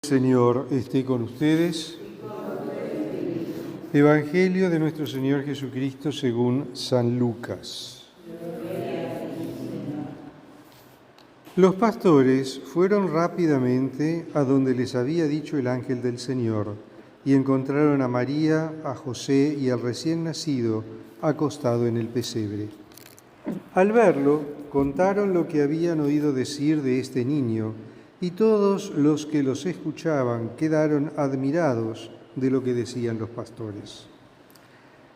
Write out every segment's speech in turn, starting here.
Señor esté con ustedes. Evangelio de nuestro Señor Jesucristo según San Lucas. Los pastores fueron rápidamente a donde les había dicho el ángel del Señor y encontraron a María, a José y al recién nacido acostado en el pesebre. Al verlo, contaron lo que habían oído decir de este niño, y todos los que los escuchaban quedaron admirados de lo que decían los pastores.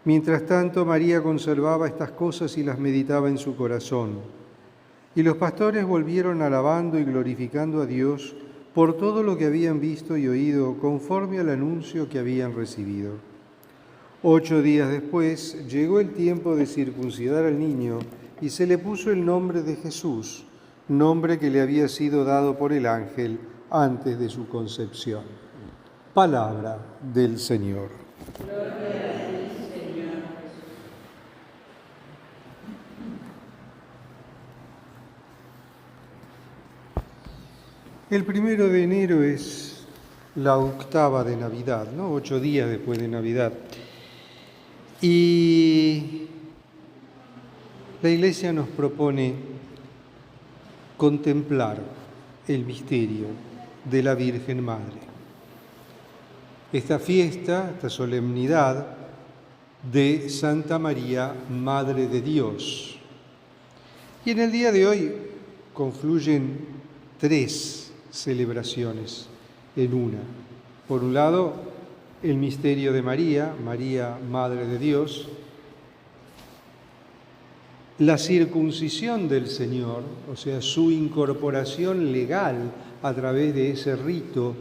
Mientras tanto, María conservaba estas cosas y las meditaba en su corazón. Y los pastores volvieron alabando y glorificando a Dios por todo lo que habían visto y oído conforme al anuncio que habían recibido. 8 días después llegó el tiempo de circuncidar al niño y se le puso el nombre de Jesús, nombre que le había sido dado por el ángel antes de su concepción. Palabra del Señor. Gloria a ti, Señor. El 1 de enero es la octava de Navidad, ¿no? 8 días después de Navidad. Y la Iglesia nos propone contemplar el misterio de la Virgen Madre. Esta fiesta, esta solemnidad de Santa María, Madre de Dios. Y en el día de hoy confluyen 3 celebraciones en una. Por un lado, el misterio de María, María, Madre de Dios, la circuncisión del Señor, o sea, su incorporación legal a través de ese rito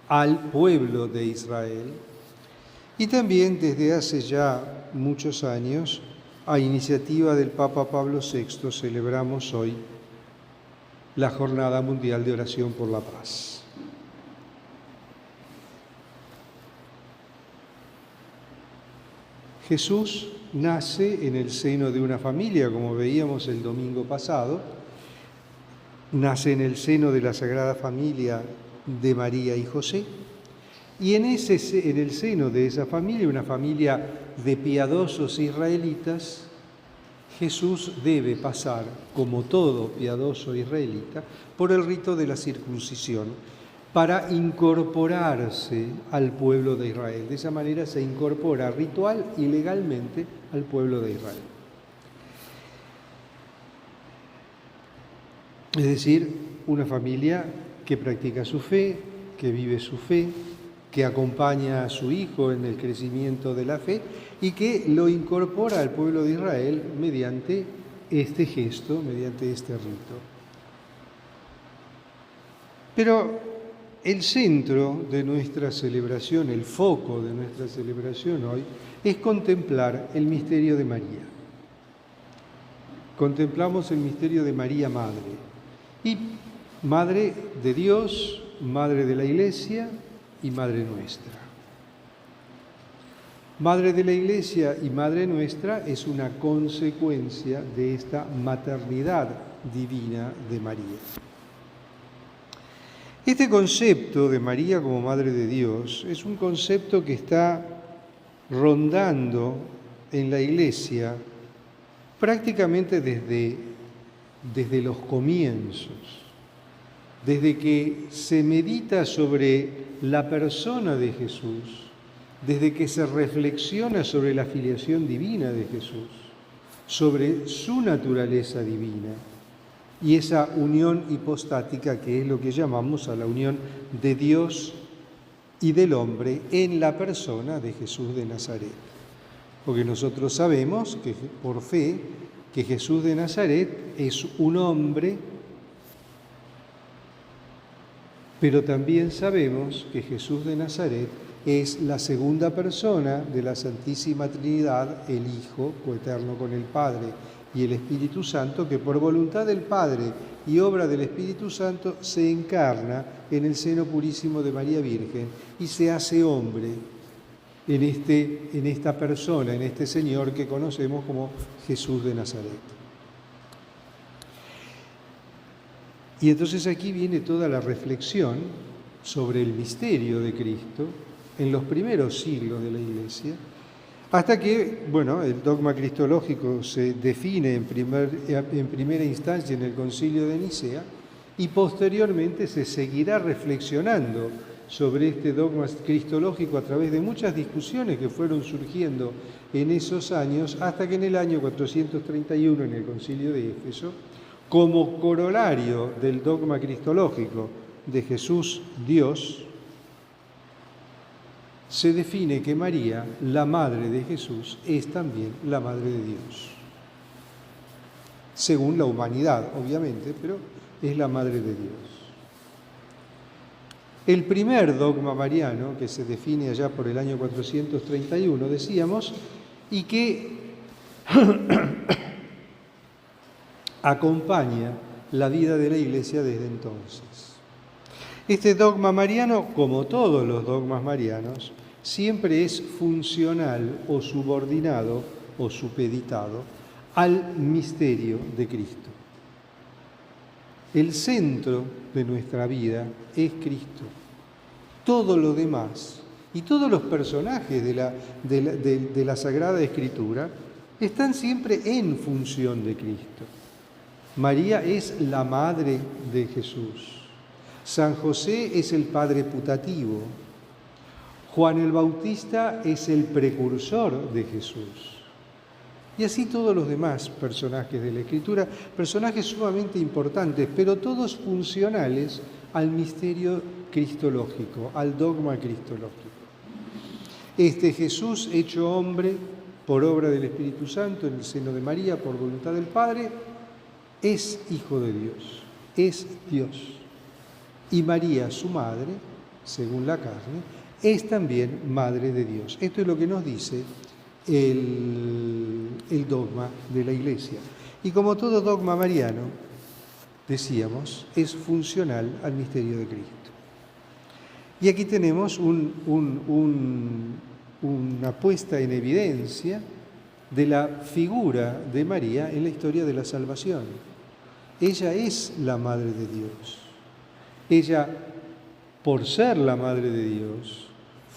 al pueblo de Israel. Y también desde hace ya muchos años, a iniciativa del Papa Pablo VI, celebramos hoy la Jornada Mundial de Oración por la Paz. Jesús nace en el seno de una familia, como veíamos el domingo pasado, nace en el seno de la Sagrada Familia de María y José, y en el seno de esa familia, una familia de piadosos israelitas, Jesús debe pasar, como todo piadoso israelita, por el rito de la circuncisión, para incorporarse al pueblo de Israel. De esa manera se incorpora ritual y legalmente al pueblo de Israel. Es decir, una familia que practica su fe, que vive su fe, que acompaña a su hijo en el crecimiento de la fe y que lo incorpora al pueblo de Israel mediante este gesto, mediante este rito. Pero el centro de nuestra celebración, el foco de nuestra celebración hoy, es contemplar el misterio de María. Contemplamos el misterio de María Madre. Y Madre de Dios, Madre de la Iglesia y Madre nuestra. Madre de la Iglesia y Madre nuestra es una consecuencia de esta maternidad divina de María. Este concepto de María como Madre de Dios es un concepto que está rondando en la Iglesia prácticamente desde los comienzos, desde que se medita sobre la persona de Jesús, desde que se reflexiona sobre la filiación divina de Jesús, sobre su naturaleza divina y esa unión hipostática que es lo que llamamos a la unión de Dios y del hombre en la persona de Jesús de Nazaret. Porque nosotros sabemos que por fe que Jesús de Nazaret es un hombre, pero también sabemos que Jesús de Nazaret es la segunda persona de la Santísima Trinidad, el Hijo, coeterno con el Padre y el Espíritu Santo, que por voluntad del Padre y obra del Espíritu Santo se encarna en el seno purísimo de María Virgen y se hace hombre en esta persona, en este Señor que conocemos como Jesús de Nazaret. Y entonces aquí viene toda la reflexión sobre el misterio de Cristo en los primeros siglos de la Iglesia, hasta que, el dogma cristológico se define en primera instancia en el Concilio de Nicea y posteriormente se seguirá reflexionando sobre este dogma cristológico a través de muchas discusiones que fueron surgiendo en esos años, hasta que en el año 431, en el Concilio de Éfeso, como corolario del dogma cristológico de Jesús Dios, se define que María, la madre de Jesús, es también la madre de Dios. Según la humanidad, obviamente, pero es la madre de Dios. El primer dogma mariano, que se define allá por el año 431, decíamos, y que acompaña la vida de la Iglesia desde entonces. Este dogma mariano, como todos los dogmas marianos, siempre es funcional o subordinado o supeditado al misterio de Cristo. El centro de nuestra vida es Cristo. Todo lo demás y todos los personajes de la Sagrada Escritura están siempre en función de Cristo. María es la madre de Jesús. San José es el padre putativo. Juan el Bautista es el precursor de Jesús. Y así todos los demás personajes de la Escritura, personajes sumamente importantes, pero todos funcionales al misterio cristológico, al dogma cristológico. Este Jesús, hecho hombre por obra del Espíritu Santo en el seno de María, por voluntad del Padre, es Hijo de Dios, es Dios. Y María, su madre, según la carne, es también madre de Dios. Esto es lo que nos dice el dogma de la Iglesia. Y como todo dogma mariano, decíamos, es funcional al misterio de Cristo. Y aquí tenemos una puesta en evidencia de la figura de María en la historia de la salvación. Ella es la Madre de Dios. Ella, por ser la Madre de Dios,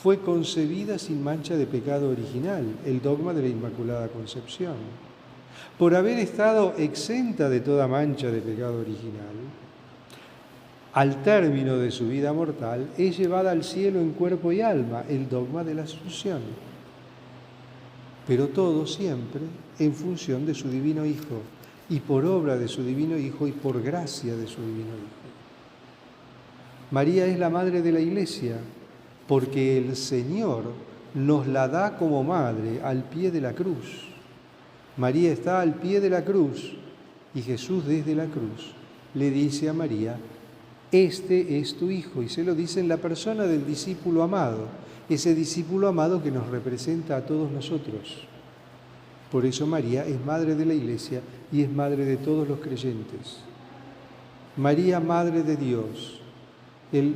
fue concebida sin mancha de pecado original, el dogma de la Inmaculada Concepción. Por haber estado exenta de toda mancha de pecado original, al término de su vida mortal, es llevada al cielo en cuerpo y alma, el dogma de la Asunción. Pero todo siempre en función de su Divino Hijo, y por obra de su Divino Hijo y por gracia de su Divino Hijo. María es la Madre de la Iglesia, porque el Señor nos la da como madre al pie de la cruz. María está al pie de la cruz y Jesús desde la cruz le dice a María, este es tu Hijo, y se lo dice en la persona del discípulo amado, ese discípulo amado que nos representa a todos nosotros. Por eso María es madre de la Iglesia y es madre de todos los creyentes. María, Madre de Dios, el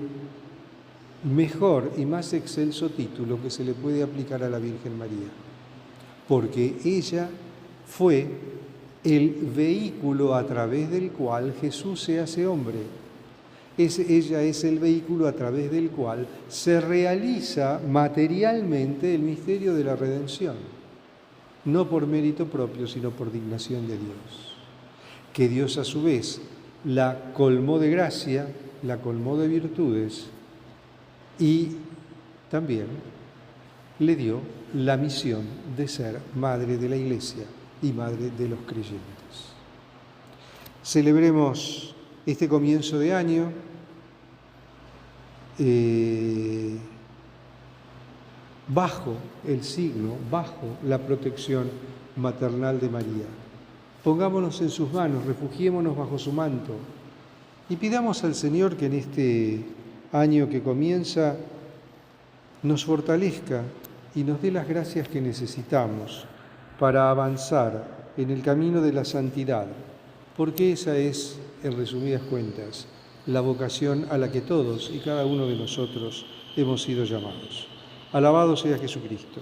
mejor y más excelso título que se le puede aplicar a la Virgen María, porque ella fue el vehículo a través del cual Jesús se hace hombre. Ella es el vehículo a través del cual se realiza materialmente el misterio de la redención, no por mérito propio, sino por dignación de Dios. Que Dios a su vez la colmó de gracia, la colmó de virtudes y también le dio la misión de ser madre de la Iglesia y madre de los creyentes. Celebremos este comienzo de año bajo el signo, bajo la protección maternal de María. Pongámonos en sus manos, refugiémonos bajo su manto y pidamos al Señor que en este año que comienza nos fortalezca y nos dé las gracias que necesitamos para avanzar en el camino de la santidad, porque esa es, en resumidas cuentas, la vocación a la que todos y cada uno de nosotros hemos sido llamados. Alabado sea Jesucristo.